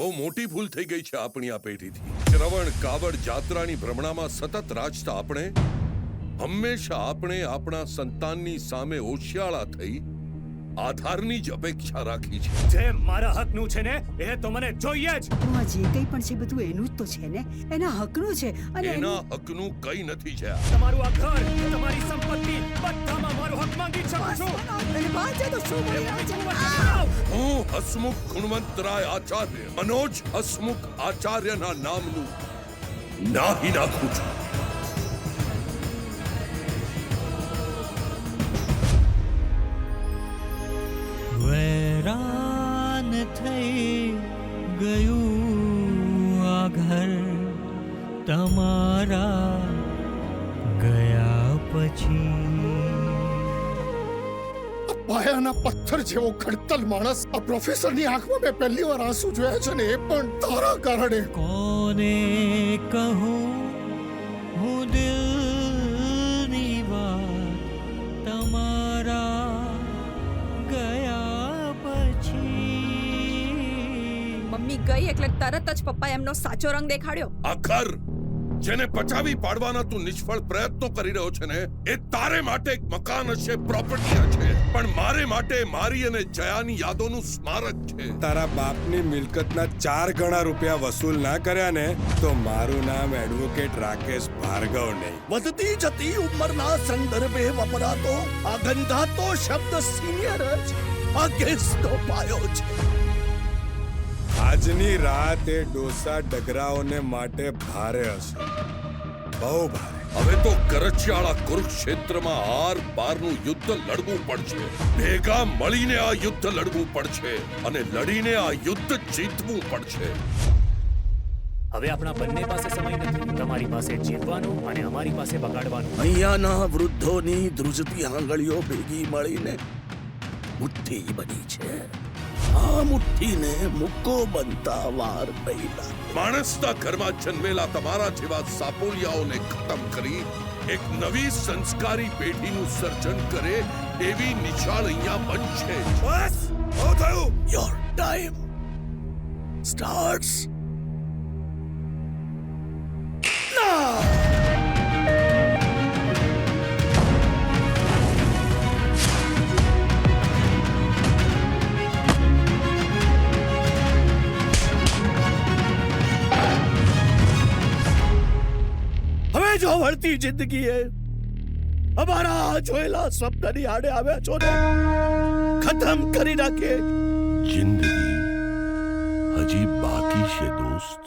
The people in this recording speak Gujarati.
બહુ મોટી ભૂલ થઈ ગઈ છે આપણી આ પેઢીથી. શ્રવણ કાવડ જાત્રાની ભ્રમણામાં સતત રાજતા આપણે આપણા સંતાનની સામે ઓશિયાળા થઈ આધારની જ અપેક્ષા રાખી છે. જે મારા હકનું છે ને એ તો મને જોઈએ જ. આ જે કંઈ પણ છે બધું એનું જ તો છે ને, એના હકનું છે. અને એના હકનું કઈ નથી છે. તમારું આ ઘર, તમારી સંપત્તિ, બધામાં મારો હક માંગી શકું છું. એની વાત છે તો શું બોલી રહ્યા છે? હું હસમુખ ગુણવંતરાય આચાર્ય મનોજ હસમુખ આચાર્યના નામનું નાહી નાખું છું. વેરાન થઈ ગયું આ ઘર તમારા ગયા પછી. પાયાના પથ્થર જેવો ખડતલ માણસ આ પ્રોફેસરની આંખમાં મેં પહેલી વાર આંસુ જોયા છે ને એ પણ તારા કારણે. કોને કહું હું દિલની વાત તમારા ગયા પછી. મમ્મી ગઈ એટલે તરત જ પપ્પાએ એમનો સાચો રંગ દેખાડ્યો. આખર જેને પચાવી પાડવાના તું નિષ્ફળ પ્રયત્નો કરી રહ્યો છે ને એ તારે માટે એક મકાન હશે, પ્રોપર્ટી હશે, પણ મારે માટે મારી અને જયાની યાદોનું સ્મારક છે. તારા બાપની મિલકતના 4 ગણા રૂપિયા વસૂલ ના કર્યા ને તો મારું નામ એડવોકેટ રાકેશ ભાર્ગવ નહીં. વધતી જતી ઉંમરના સંદર્ભે વપરાતો આ ગંધાતો શબ્દ સિનિયર જ આ કેસનો પાયો છે. આજની રાત એ ડોસા ડગરાઓને માટે ભારે હશે, બહુ ભારે. હવે તો કરચિયાળા કુરુક્ષેત્રમાં આર પારનું યુદ્ધ લડવું પડશે. ભેગા મળીને આ યુદ્ધ લડવું પડશે અને લડીને આ યુદ્ધ જીતવું પડશે. હવે આપણા બંને પાસે સમય નથી. તમારી પાસે જીતવાનું અને અમારી પાસે બગાડવાનું. અહીંયાના વૃદ્ધોની ધ્રુજતી આંગળીઓ ભેગી મળીને મુઠ્ઠી બની છે. આ મુઠ્ઠીને મુક્કો બનતા વાર નહીં લાગે. માણસના ઘરમાં જન્મેલા તમારા જેવા સાપોલિયાઓને ખતમ કરી એક નવી સંસ્કારી પેઢીનું સર્જન કરે એવી નિશાળ અહીંયા બનશે. બસ બહુ થયું. યોર ટાઈમ સ્ટાર્ટ્સ નાઉ. હવે જો વળતી જિંદગીએ અમારા જોયેલા સ્વપ્નની આડે આવ્યા છો ને ખતમ કરી નાખીએ. જિંદગી હજી બાકી છે દોસ્ત.